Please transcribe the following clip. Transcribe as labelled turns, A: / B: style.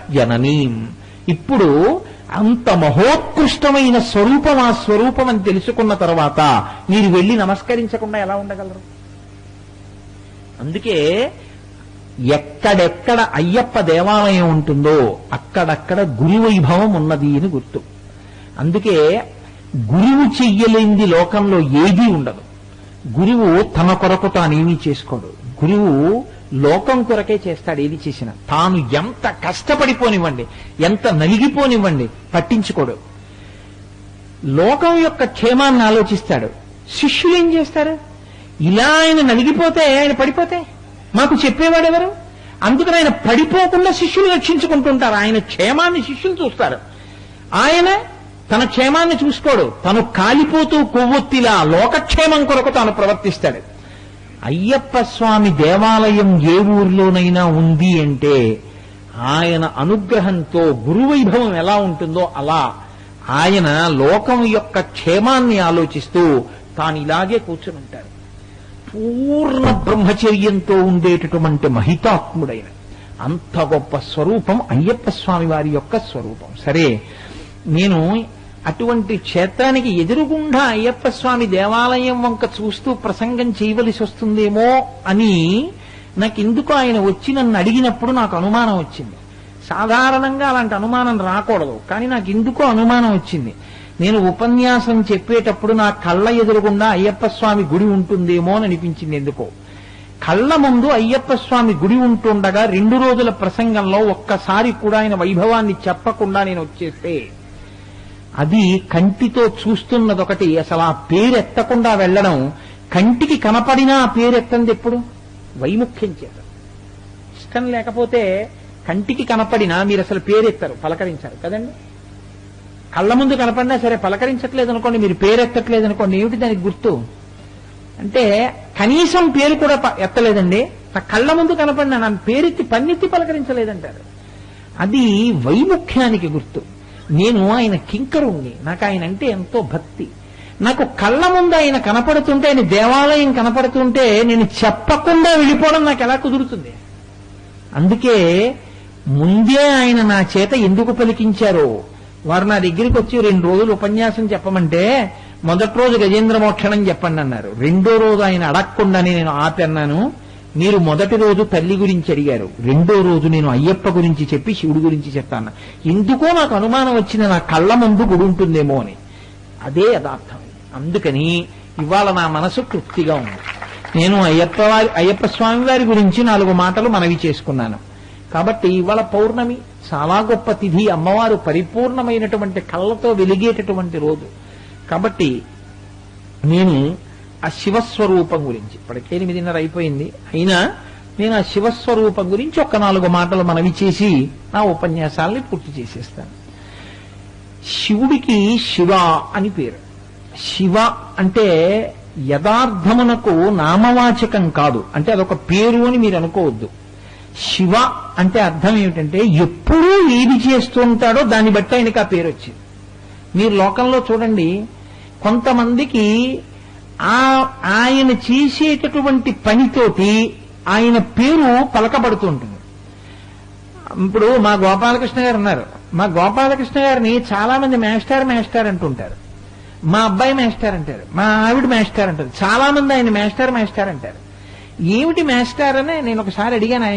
A: జగజ్జననీం. ఇప్పుడు అంత మహోత్కృష్టమైన స్వరూపం ఆ స్వరూపం అని తెలుసుకున్న తర్వాత మీరు వెళ్ళి నమస్కరించకుండా ఎలా ఉండగలరు? అందుకే ఎక్కడెక్కడ అయ్యప్ప దేవాలయం ఉంటుందో అక్కడక్కడ గురు వైభవం ఉన్నది అని గుర్తు. అందుకే గురువు చెయ్యలేంది లోకంలో ఏదీ ఉండదు. గురువు తన కొరకు తానేమీ చేసుకోడు. గురువు లోకం కొరకే చేస్తాడు. ఏది చేసినా తాను ఎంత కష్టపడిపోనివ్వండి, ఎంత నలిగిపోనివ్వండి, పట్టించుకోడు. లోకం యొక్క క్షేమాన్ని ఆలోచిస్తాడు. శిష్యులు ఏం చేస్తారు? ఇలా ఆయన నలిగిపోతే, ఆయన పడిపోతే మాకు చెప్పేవాడెవరు? అందుకని ఆయన పడిపోకుండా శిష్యులు రక్షించుకుంటుంటారు. ఆయన క్షేమాన్ని శిష్యులు చూస్తారు. ఆయన తన క్షేమాన్ని చూసుకోడు. తను కాలిపోతూ కొవ్వొత్తిలా లోకక్షేమం కొరకు తాను ప్రవర్తిస్తాడు. అయ్యప్ప స్వామి దేవాలయం ఏ ఊర్లోనైనా ఉంది అంటే ఆయన అనుగ్రహంతో గురువైభవం ఎలా ఉంటుందో అలా ఆయన లోకం యొక్క క్షేమాన్ని ఆలోచిస్తూ తాను ఇలాగే కూర్చుని ఉంటాడు. పూర్ణ బ్రహ్మచర్యంతో ఉండేటటువంటి మహితాత్ముడైన అంత గొప్ప స్వరూపం అయ్యప్ప స్వామి వారి యొక్క స్వరూపం. సరే, నేను అటువంటి క్షేత్రానికి ఎదురుగుండా అయ్యప్ప స్వామి దేవాలయం వంక చూస్తూ ప్రసంగం చేయవలసి వస్తుందేమో అని నాకెందుకు ఆయన వచ్చి నన్ను అడిగినప్పుడు నాకు అనుమానం వచ్చింది. సాధారణంగా అలాంటి అనుమానం రాకూడదు, కానీ నాకు ఎందుకో అనుమానం వచ్చింది. నేను ఉపన్యాసం చెప్పేటప్పుడు నా కళ్ళ ఎదురుగుండా అయ్యప్ప స్వామి గుడి ఉంటుందేమో అని అనిపించింది. ఎందుకో కళ్ళ ముందు అయ్యప్ప స్వామి గుడి ఉంటుండగా 2 రోజుల ప్రసంగంలో ఒక్కసారి కూడా ఆయన వైభవాన్ని చెప్పకుండా నేను వచ్చేస్తే అది కంటితో చూస్తున్నదొకటి, అసలు ఆ పేరెత్తకుండా వెళ్ళడం, కంటికి కనపడినా ఆ పేరెత్తంది ఎప్పుడు? వైముఖ్యం చేత. ఇష్టం లేకపోతే కంటికి కనపడినా మీరు అసలు పేరెత్తరు, పలకరించారు కదండి. కళ్ళ ముందు కనపడినా సరే పలకరించట్లేదు అనుకోండి, మీరు పేరెత్తట్లేదు అనుకోండి, ఏమిటి దానికి గుర్తు? అంటే కనీసం పేరు కూడా ఎత్తలేదండి, నా కళ్ళ ముందు కనపడినా నా పేరెత్తి పన్నెత్తి పలకరించలేదంటారు. అది వైముఖ్యానికి గుర్తు. నేను ఆయన కింకరుణ్ణి, నాకు ఆయన అంటే ఎంతో భక్తి. నాకు కళ్ళ ముందు ఆయన కనపడుతుంటే, ఆయన దేవాలయం కనపడుతుంటే నేను చెప్పకుండా వెళ్ళిపోవడం నాకు ఎలా కుదురుతుంది? అందుకే ముందే ఆయన నా చేత ఎందుకు పలికించారో, వారు నా దగ్గరికి వచ్చి 2 రోజులు ఉపన్యాసం చెప్పమంటే మొదటి రోజు గజేంద్ర మోక్షణం చెప్పండి అన్నారు. 2వ రోజు ఆయన అడగకుండానే నేను ఆపన్నాను. మీరు మొదటి రోజు తల్లి గురించి అడిగారు, 2వ రోజు నేను అయ్యప్ప గురించి చెప్పి శివుడి గురించి చెప్తాను. ఎందుకో నాకు అనుమానం వచ్చింది, నా కళ్ళ ముందు గుడి ఉంటుందేమో అని. అదే యథార్థం. అందుకని ఇవాళ నా మనసు తృప్తిగా ఉంది. నేను అయ్యప్ప స్వామి వారి గురించి 4 మాటలు మనవి చేసుకున్నాను. కాబట్టి ఇవాళ పౌర్ణమి, చాలా గొప్ప తిథి, అమ్మవారు పరిపూర్ణమైనటువంటి కళ్ళతో వెలిగేటటువంటి రోజు. కాబట్టి నేను ఆ శివస్వరూపం గురించి, ఇప్పటికే 8:30 అయిపోయింది, అయినా నేను ఆ శివస్వరూపం గురించి ఒక 4 మాటలు మనవి చేసి నా ఉపన్యాసాలని పూర్తి చేసేస్తాను. శివుడికి శివ అని పేరు. శివ అంటే యథార్థమునకు నామవాచకం కాదు, అంటే అదొక పేరు అని మీరు అనుకోవద్దు. శివ అంటే అర్థం ఏమిటంటే ఎప్పుడూ ఏది చేస్తూ ఉంటాడో దాన్ని బట్టి ఆయనకి ఆ పేరు వచ్చింది. మీరు లోకంలో చూడండి, కొంతమందికి ఆయన చేసేటటువంటి పనితోటి ఆయన పేరు పలకబడుతూ ఉంటుంది. ఇప్పుడు మా గోపాలకృష్ణ గారు ఉన్నారు. మా గోపాలకృష్ణ గారిని చాలా మంది మేస్టార్ అంటుంటారు. మా అబ్బాయి మేస్టార్ అంటారు, మా ఆవిడ మేస్టార్ అంటారు, చాలా మంది ఆయన మేస్టార్ అంటారు. ఏమిటి మేస్టార్ అని నేను ఒకసారి అడిగాను. ఆయన